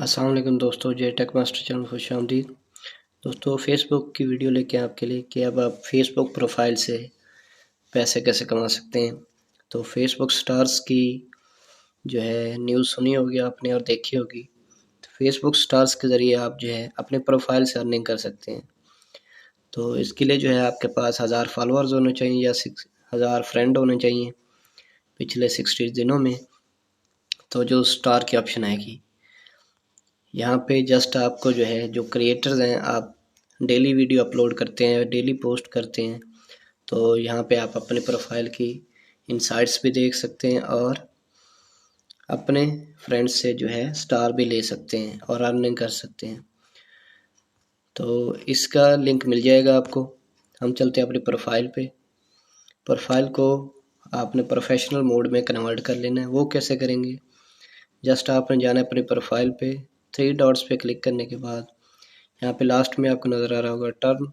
अस्सलाम वालेकुम दोस्तों, जे टेक मास्टर चैनल खुश आमदीद। दोस्तों, फेसबुक की वीडियो लेके आपके लिए कि अब आप फेसबुक प्रोफाइल से पैसे कैसे कमा सकते हैं। तो फेसबुक स्टार्स की जो है न्यूज़ सुनी होगी आपने और देखी होगी। तो फेसबुक स्टार्स के ज़रिए आप जो है अपने प्रोफाइल से अर्निंग कर सकते हैं। तो इसके लिए जो है आपके पास 1000 फॉलोअर्स होने चाहिए या 6000 फ्रेंड होने चाहिए पिछले 60 दिनों में। तो जो स्टार की ऑप्शन आएगी यहाँ पे जस्ट आपको जो है जो क्रिएटर्स हैं, आप डेली वीडियो अपलोड करते हैं, डेली पोस्ट करते हैं, तो यहाँ पे आप अपने प्रोफाइल की इनसाइट्स भी देख सकते हैं और अपने फ्रेंड्स से जो है स्टार भी ले सकते हैं और अर्निंग कर सकते हैं। तो इसका लिंक मिल जाएगा आपको। हम चलते हैं अपनी प्रोफाइल पे। प्रोफाइल को आपने प्रोफेशनल मोड में कन्वर्ट कर लेना है। वो कैसे करेंगे, जस्ट आपने जाना है अपनी प्रोफाइल पे, 3 डॉट्स पे क्लिक करने के बाद यहाँ पे लास्ट में आपको नज़र आ रहा होगा turn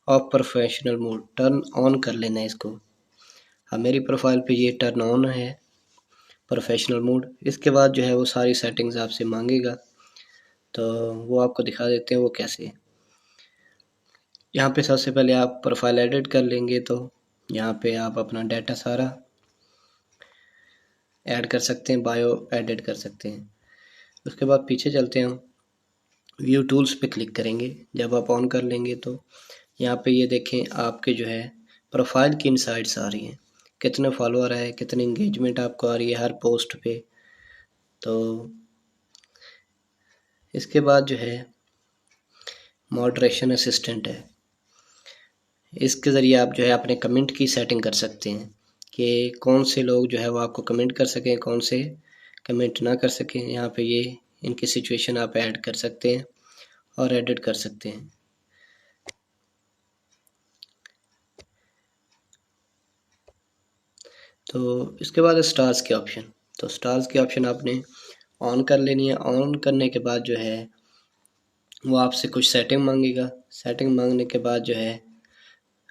off professional mode, turn on कर लेना है इसको। हाँ, मेरी प्रोफाइल पे ये टर्न ऑन है प्रोफेशनल मोड। इसके बाद जो है वो सारी सेटिंग्स आपसे मांगेगा, तो वो आपको दिखा देते हैं वो कैसे है। यहाँ पे सबसे पहले आप प्रोफाइल एडिट कर लेंगे, तो यहाँ पे आप अपना डाटा सारा ऐड कर सकते हैं, बायो एडिट कर सकते हैं। उसके बाद पीछे चलते हैं, हम व्यू टूल्स पे क्लिक करेंगे। जब आप ऑन कर लेंगे तो यहाँ पे ये देखें आपके जो है प्रोफाइल की इनसाइट्स आ रही हैं, कितने फॉलोअर है, कितनी इंगेजमेंट आपको आ रही है हर पोस्ट पे। तो इसके बाद जो है मॉडरेशन असिस्टेंट है, इसके ज़रिए आप जो है अपने कमेंट की सेटिंग कर सकते हैं कि कौन से लोग जो है वो आपको कमेंट कर सकें, कौन से कमेंट ना कर सकें। यहाँ पे ये इनकी सिचुएशन आप ऐड कर सकते हैं और एडिट कर सकते हैं। तो इसके बाद स्टार्स के ऑप्शन, तो स्टार्स के ऑप्शन आपने ऑन कर लेनी है। ऑन करने के बाद जो है वो आपसे कुछ सेटिंग मांगेगा। सेटिंग मांगने के बाद जो है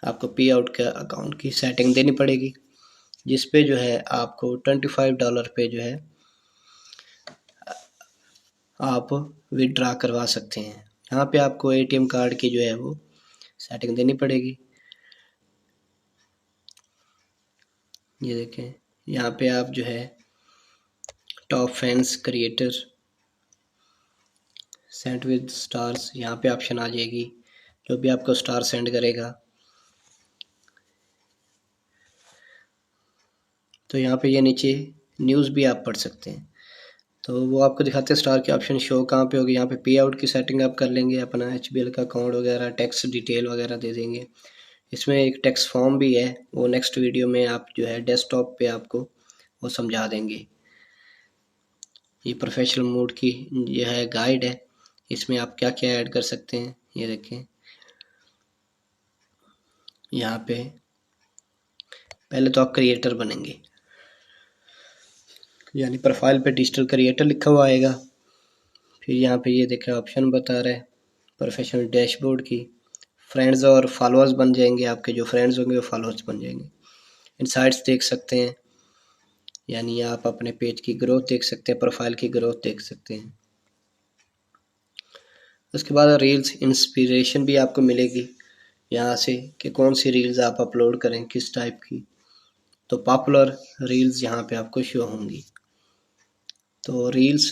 आपको पे आउट का अकाउंट की सेटिंग देनी पड़ेगी, जिस पे जो है आपको $25 पे जो है आप विड्रा करवा सकते हैं। यहाँ पे आपको एटीएम कार्ड की जो है वो सेटिंग देनी पड़ेगी। ये देखें, यहाँ पे आप जो है top fans creator send with stars, यहाँ पे ऑप्शन आ जाएगी, जो भी आपको स्टार सेंड करेगा। तो यहाँ पे ये नीचे न्यूज़ भी आप पढ़ सकते हैं, तो वो आपको दिखाते हैं स्टार के ऑप्शन शो कहाँ पे होगी। यहाँ पे पे आउट की सेटिंग आप कर लेंगे, अपना HBL का अकाउंट वगैरह, टैक्स डिटेल वगैरह दे देंगे। इसमें एक टैक्स फॉर्म भी है, वो नेक्स्ट वीडियो में आप जो है डेस्कटॉप पे आपको वो समझा देंगे। ये प्रोफेशनल मोड की यह है गाइड है, इसमें आप क्या क्या ऐड कर सकते हैं ये देखें। यहाँ पे पहले तो आप क्रिएटर बनेंगे, यानी प्रोफाइल पे डिजिटल क्रिएटर लिखा हुआ आएगा। फिर यहाँ पे ये देखें ऑप्शन बता रहा है प्रोफेशनल डैशबोर्ड की, फ्रेंड्स और फॉलोअर्स बन जाएंगे, आपके जो फ्रेंड्स होंगे वो फॉलोअर्स बन जाएंगे। इनसाइट्स देख सकते हैं, यानी आप अपने पेज की ग्रोथ देख सकते हैं, प्रोफाइल की ग्रोथ देख सकते हैं। उसके बाद रील्स इंस्पिरेशन भी आपको मिलेगी यहाँ से कि कौन सी रील्स आप अपलोड करें, किस टाइप की। तो पॉपुलर रील्स यहाँ पे आपको शो होंगी। तो रील्स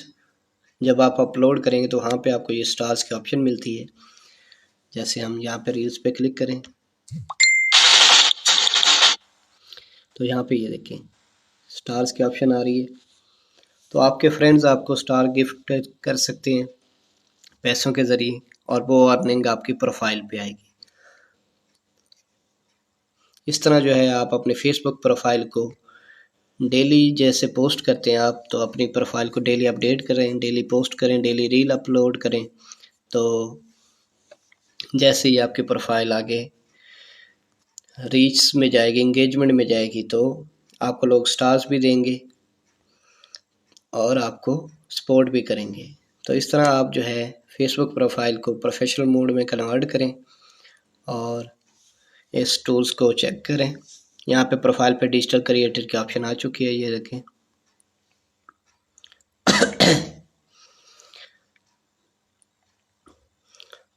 जब आप अपलोड करेंगे तो वहाँ पे आपको ये स्टार्स की ऑप्शन मिलती है। जैसे हम यहाँ पे रील्स पे क्लिक करें तो यहाँ पे ये देखें स्टार्स की ऑप्शन आ रही है। तो आपके फ्रेंड्स आपको स्टार गिफ्ट कर सकते हैं पैसों के ज़रिए, और वो अर्निंग आपकी प्रोफाइल पे आएगी। इस तरह जो है आप अपने फेसबुक प्रोफाइल को डेली जैसे पोस्ट करते हैं आप, तो अपनी प्रोफाइल को डेली अपडेट करें, डेली पोस्ट करें, डेली रील अपलोड करें। तो जैसे ही आपकी प्रोफाइल आगे रीच में जाएगी, इंगेजमेंट में जाएगी, तो आपको लोग स्टार्स भी देंगे और आपको सपोर्ट भी करेंगे। तो इस तरह आप जो है फेसबुक प्रोफाइल को प्रोफेशनल मोड में कन्वर्ट करें और इस टूल्स को चेक करें। यहाँ पे प्रोफाइल पे डिजिटल क्रिएटर की ऑप्शन आ चुकी है, ये देखें।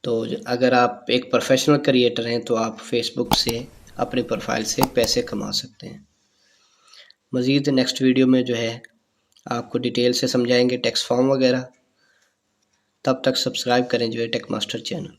तो अगर आप एक प्रोफेशनल क्रिएटर हैं तो आप फेसबुक से अपनी प्रोफाइल से पैसे कमा सकते हैं। मज़ीद नेक्स्ट वीडियो में जो है आपको डिटेल से समझाएंगे टैक्स फॉर्म वगैरह। तब तक सब्सक्राइब करें जो है टेक मास्टर चैनल।